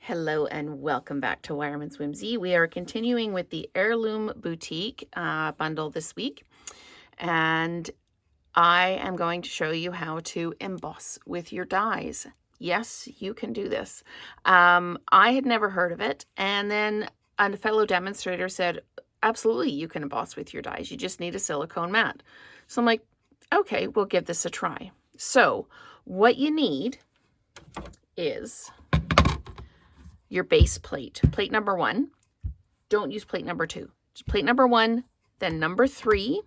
Hello and welcome back to Wireman's Whimsy. We are continuing with the Heirloom Boutique bundle this week, and I am going to show you how to emboss with your dies. Yes, you can do this. I had never heard of it, and then a fellow demonstrator said, absolutely, you can emboss with your dies. You just need a silicone mat. So I'm like, okay, we'll give this a try. So what you need is your base plate. Plate number 1. Don't use plate number 2. Just plate number 1, then number 3,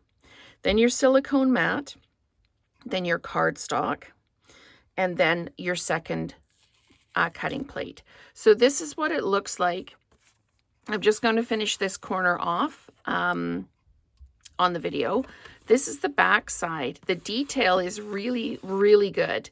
then your silicone mat, then your cardstock, and then your second cutting plate. So this is what it looks like. I'm just going to finish this corner off on the video. This is the back side. The detail is really, really good.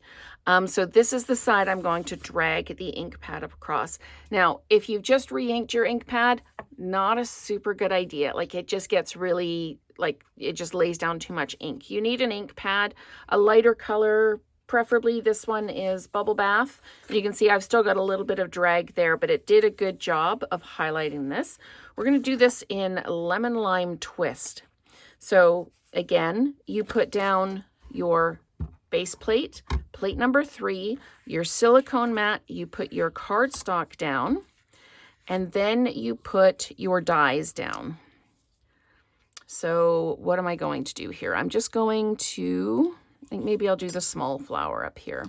So this is the side I'm going to drag the ink pad across. Now, if you've just re-inked your ink pad, not a super good idea. Like it just gets really, like it just lays down too much ink. You need an ink pad, a lighter color, preferably this one is Bubble Bath. You can see I've still got a little bit of drag there, but it did a good job of highlighting this. We're going to do this in Lemon Lime Twist. So again, you put down your base plate, plate number 3, your silicone mat, you put your cardstock down, and then you put your dies down. So what am I going to do here? I'm just going to, I think maybe I'll do the small flower up here.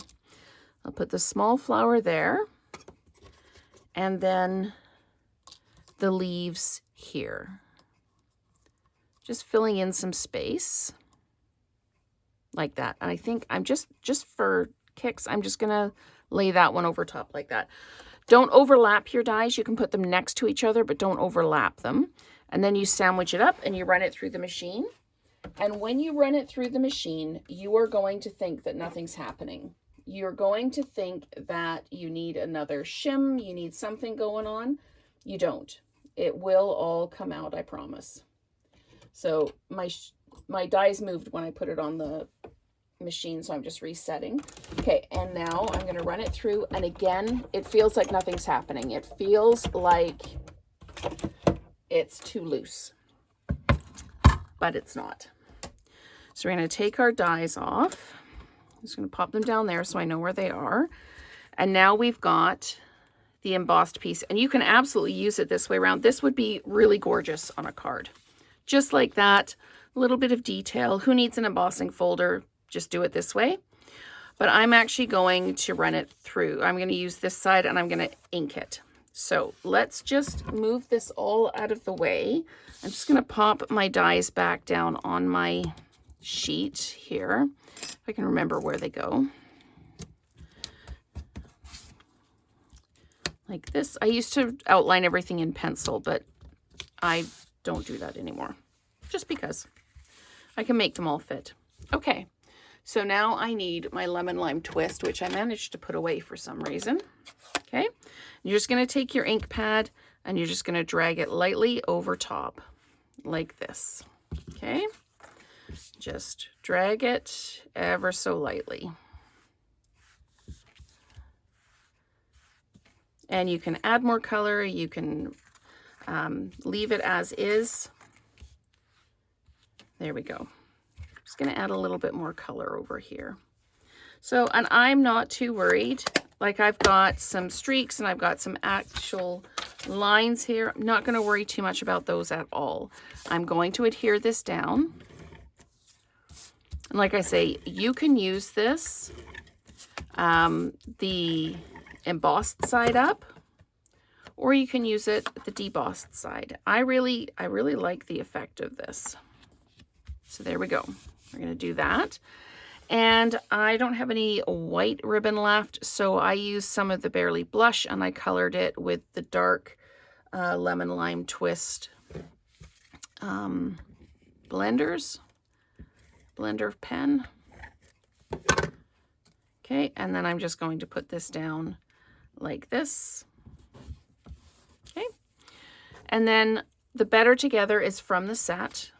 I'll put the small flower there, and then the leaves here. Just filling in some space like that. And I think I'm just for kicks, I'm just gonna lay that one over top like that. Don't overlap your dies. You can put them next to each other, but don't overlap them. And then you sandwich it up and you run it through the machine. And when you run it through the machine, you are going to think that nothing's happening. You're going to think that you need another shim, you need something going on. You don't. It will all come out, I promise. So my dies moved when I put it on the machine, so I'm just resetting. Okay, and now I'm going to run it through, and again, it feels like nothing's happening. It feels like it's too loose, but it's not. So we're going to take our dies off. I'm just going to pop them down there so I know where they are. And now we've got the embossed piece, and you can absolutely use it this way around. This would be really gorgeous on a card. Just like that, a little bit of detail. Who needs an embossing folder? Just do it this way. But I'm actually going to run it through. I'm going to use this side and I'm going to ink it. So let's just move this all out of the way. I'm just going to pop my dies back down on my sheet here. If I can remember where they go. Like this. I used to outline everything in pencil, but I don't do that anymore. Just because I can make them all fit. Okay. So now I need my Lemon Lime Twist, which I managed to put away for some reason. Okay. You're just going to take your ink pad and you're just going to drag it lightly over top like this. Okay. Just drag it ever so lightly. And you can add more color. You can leave it as is. There we go. Just going to add a little bit more color over here. So, and I'm not too worried. Like I've got some streaks and I've got some actual lines here. I'm not going to worry too much about those at all. I'm going to adhere this down. And like I say, you can use this, the embossed side up, or you can use it the debossed side. I really like the effect of this. So there we go. We're going to do that. And I don't have any white ribbon left, so I used some of the Barely Blush and I colored it with the dark Lemon Lime Twist blender pen. Okay, and then I'm just going to put this down like this. Okay, and then the Better Together is from the set.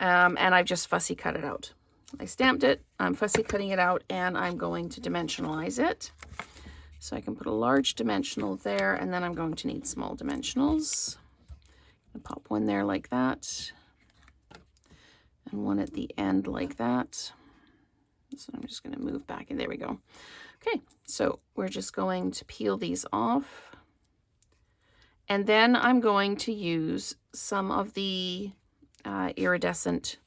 And I've just fussy cut it out. I stamped it, I'm fussy cutting it out, and I'm going to dimensionalize it. So I can put a large dimensional there, and then I'm going to need small dimensionals. I'll pop one there like that, and one at the end like that. So I'm just going to move back, and there we go. Okay, so we're just going to peel these off. And then I'm going to use some of the iridescent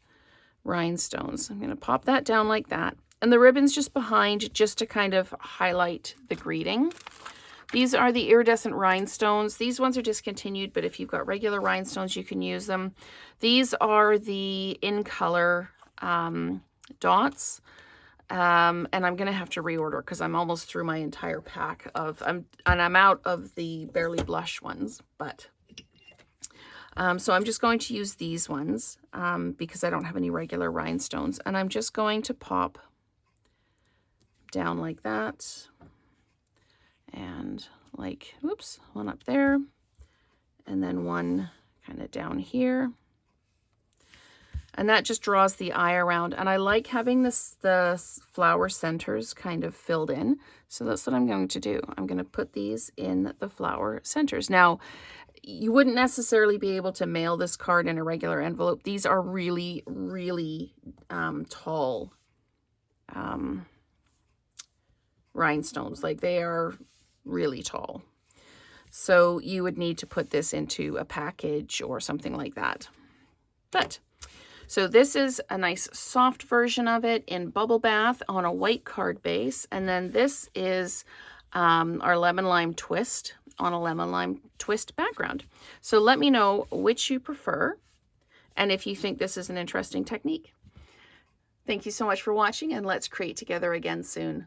rhinestones. I'm going to pop that down like that. And the ribbon's just behind, just to kind of highlight the greeting. These are the iridescent rhinestones. These ones are discontinued, but if you've got regular rhinestones, you can use them. These are the in color dots. And I'm going to have to reorder because I'm almost through my entire pack of, and I'm out of the Barely Blush ones, but, so I'm just going to use these ones, because I don't have any regular rhinestones, and I'm just going to pop down like that, and like, whoops, one up there, and then one kind of down here. And that just draws the eye around. And I like having the flower centers kind of filled in. So that's what I'm going to do. I'm going to put these in the flower centers. Now, you wouldn't necessarily be able to mail this card in a regular envelope. These are really, really tall rhinestones. Like, they are really tall. So you would need to put this into a package or something like that. But so this is a nice soft version of it in Bubble Bath on a white card base. And then this is our Lemon Lime Twist on a Lemon Lime Twist background. So let me know which you prefer and if you think this is an interesting technique. Thank you so much for watching, and let's create together again soon.